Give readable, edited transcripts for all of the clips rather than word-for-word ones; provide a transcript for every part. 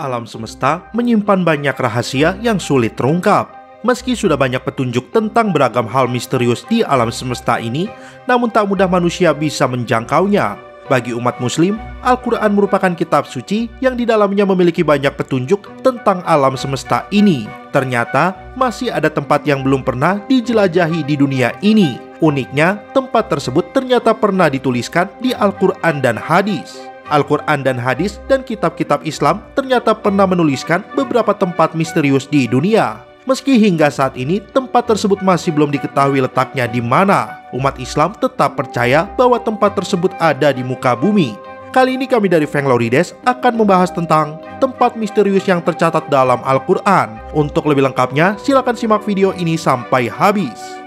Alam semesta menyimpan banyak rahasia yang sulit terungkap. Meski sudah banyak petunjuk tentang beragam hal misterius di alam semesta ini, namun tak mudah manusia bisa menjangkaunya. Bagi umat muslim, Al-Quran merupakan kitab suci yang di dalamnya memiliki banyak petunjuk tentang alam semesta ini. Ternyata, masih ada tempat yang belum pernah dijelajahi di dunia ini. Uniknya, tempat tersebut ternyata pernah dituliskan di Al-Quran dan hadis. Al-Quran dan hadis dan kitab-kitab Islam ternyata pernah menuliskan beberapa tempat misterius di dunia. Meski hingga saat ini tempat tersebut masih belum diketahui letaknya di mana, umat Islam tetap percaya bahwa tempat tersebut ada di muka bumi. Kali ini kami dari Fenglorides akan membahas tentang tempat misterius yang tercatat dalam Al-Quran. Untuk lebih lengkapnya, silakan simak video ini sampai habis.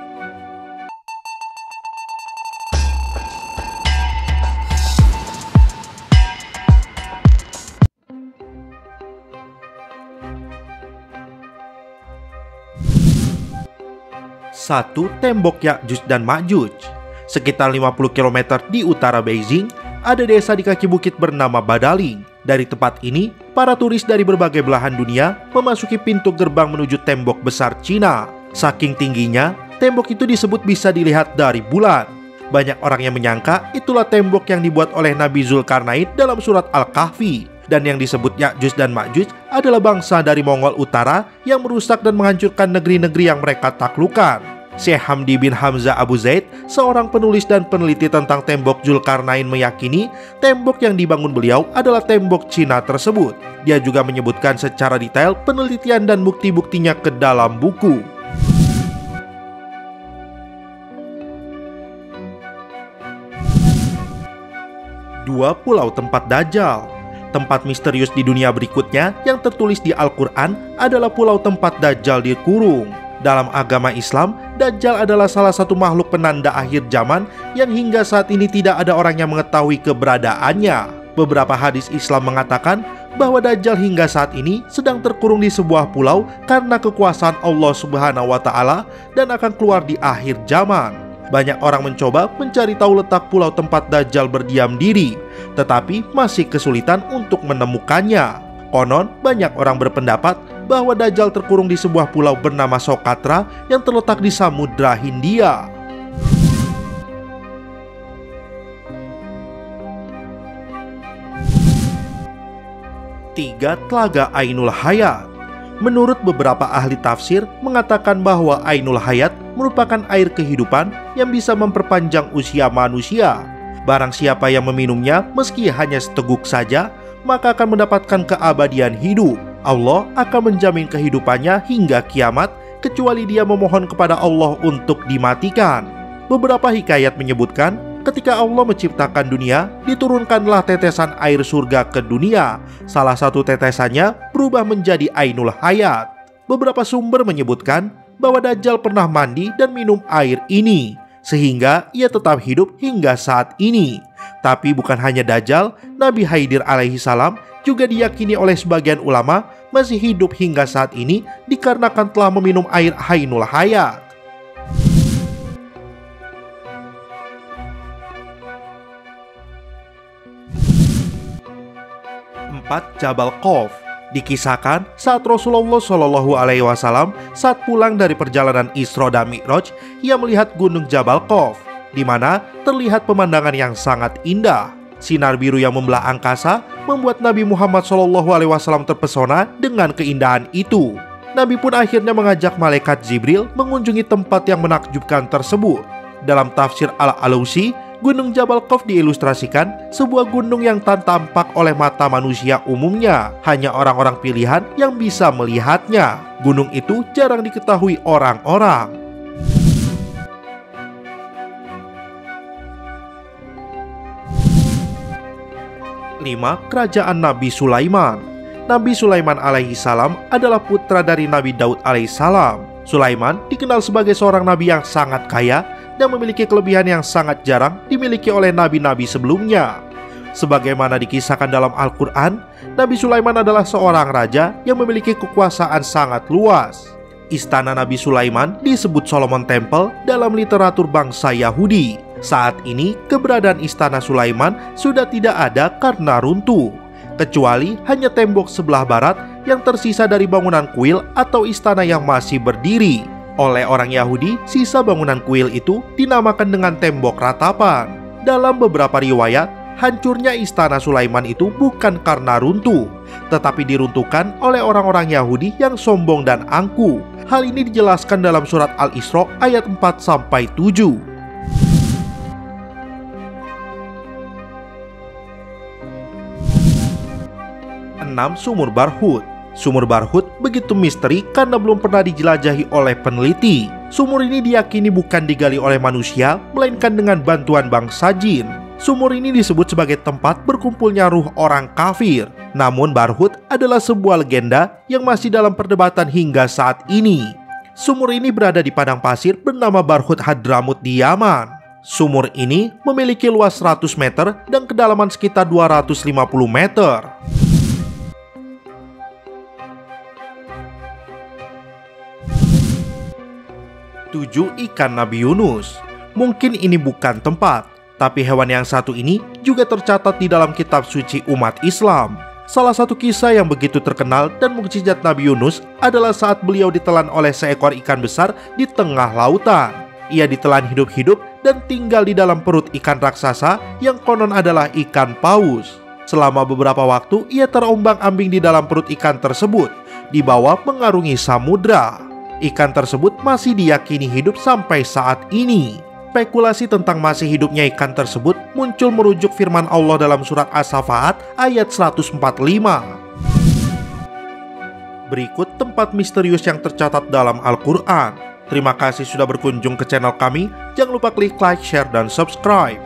Satu, tembok Ya'juj dan Ma'juj. Sekitar 50 km di utara Beijing, ada desa di kaki bukit bernama Badaling. Dari tempat ini, para turis dari berbagai belahan dunia memasuki pintu gerbang menuju tembok besar Cina. Saking tingginya, tembok itu disebut bisa dilihat dari bulan. Banyak orang yang menyangka itulah tembok yang dibuat oleh Nabi Zulkarnain dalam surat Al-Kahfi. Dan yang disebut Ya'juj dan Ma'juj adalah bangsa dari Mongol Utara yang merusak dan menghancurkan negeri-negeri yang mereka taklukkan. Syekh Hamdi bin Hamzah Abu Zaid, seorang penulis dan peneliti tentang tembok Zulkarnain, meyakini tembok yang dibangun beliau adalah tembok Cina tersebut. Dia juga menyebutkan secara detail penelitian dan bukti-buktinya ke dalam buku. Dua, pulau tempat Dajjal. Tempat misterius di dunia berikutnya yang tertulis di Al-Quran adalah pulau tempat Dajjal dikurung. Dalam agama Islam, Dajjal adalah salah satu makhluk penanda akhir zaman yang hingga saat ini tidak ada orang yang mengetahui keberadaannya. Beberapa hadis Islam mengatakan bahwa Dajjal hingga saat ini sedang terkurung di sebuah pulau karena kekuasaan Allah Subhanahu wa Ta'ala dan akan keluar di akhir zaman. Banyak orang mencoba mencari tahu letak pulau tempat Dajjal berdiam diri, tetapi masih kesulitan untuk menemukannya. Konon, banyak orang berpendapat bahwa Dajjal terkurung di sebuah pulau bernama Sokatra yang terletak di Samudra Hindia. Tiga, Telaga Ainul Hayat. Menurut beberapa ahli tafsir mengatakan bahwa Ainul Hayat merupakan air kehidupan yang bisa memperpanjang usia manusia. Barang siapa yang meminumnya meski hanya seteguk saja, maka akan mendapatkan keabadian hidup. Allah akan menjamin kehidupannya hingga kiamat, kecuali dia memohon kepada Allah untuk dimatikan. Beberapa hikayat menyebutkan, ketika Allah menciptakan dunia, diturunkanlah tetesan air surga ke dunia. Salah satu tetesannya berubah menjadi Ainul Hayat. Beberapa sumber menyebutkan bahwa Dajjal pernah mandi dan minum air ini, sehingga ia tetap hidup hingga saat ini. Tapi bukan hanya Dajjal, Nabi Khidir alaihi salam juga diyakini oleh sebagian ulama masih hidup hingga saat ini dikarenakan telah meminum air Ainul Hayat. Empat, Jabal Qaf. Dikisahkan saat Rasulullah Shallallahu Alaihi Wasallam saat pulang dari perjalanan Isra dan Mi'raj, ia melihat gunung Jabal Qaf, di mana terlihat pemandangan yang sangat indah. Sinar biru yang membelah angkasa membuat Nabi Muhammad SAW terpesona dengan keindahan itu. Nabi pun akhirnya mengajak malaikat Jibril mengunjungi tempat yang menakjubkan tersebut. Dalam tafsir Al-Alusi, Gunung Jabal Qaf diilustrasikan sebuah gunung yang tak tampak oleh mata manusia umumnya. Hanya orang-orang pilihan yang bisa melihatnya. Gunung itu jarang diketahui orang-orang. 5. Kerajaan Nabi Sulaiman. Nabi Sulaiman alaihi salam adalah putra dari Nabi Daud alaihi salam. Sulaiman dikenal sebagai seorang nabi yang sangat kaya dan memiliki kelebihan yang sangat jarang dimiliki oleh nabi-nabi sebelumnya. Sebagaimana dikisahkan dalam Al-Quran, Nabi Sulaiman adalah seorang raja yang memiliki kekuasaan sangat luas. Istana Nabi Sulaiman disebut Solomon Temple dalam literatur bangsa Yahudi. Saat ini, keberadaan Istana Sulaiman sudah tidak ada karena runtuh. kecuali hanya tembok sebelah barat yang tersisa dari bangunan kuil atau istana yang masih berdiri. Oleh orang Yahudi, sisa bangunan kuil itu dinamakan dengan tembok ratapan. Dalam beberapa riwayat, hancurnya istana Sulaiman itu bukan karena runtuh, tetapi diruntuhkan oleh orang-orang Yahudi yang sombong dan angkuh. Hal ini dijelaskan dalam surat Al-Isra ayat 4-7. 6. Sumur Barhut. Sumur Barhut begitu misteri karena belum pernah dijelajahi oleh peneliti. Sumur ini diyakini bukan digali oleh manusia, melainkan dengan bantuan bangsa jin. Sumur ini disebut sebagai tempat berkumpulnya ruh orang kafir. Namun Barhut adalah sebuah legenda yang masih dalam perdebatan hingga saat ini. Sumur ini berada di padang pasir bernama Barhut Hadramut di Yaman. Sumur ini memiliki luas 100 meter dan kedalaman sekitar 250 meter. 7. Ikan Nabi Yunus. Mungkin ini bukan tempat, tapi hewan yang satu ini juga tercatat di dalam kitab suci umat Islam. Salah satu kisah yang begitu terkenal dan mukjizat Nabi Yunus adalah saat beliau ditelan oleh seekor ikan besar di tengah lautan. Ia ditelan hidup-hidup dan tinggal di dalam perut ikan raksasa yang konon adalah ikan paus. Selama beberapa waktu ia terombang-ambing di dalam perut ikan tersebut, di bawah mengarungi samudra. Ikan tersebut masih diyakini hidup sampai saat ini. Spekulasi tentang masih hidupnya ikan tersebut muncul merujuk firman Allah dalam surat As-Safaat ayat 145. Berikut tempat misterius yang tercatat dalam Al-Quran. Terima kasih sudah berkunjung ke channel kami. Jangan lupa klik like, share, dan subscribe.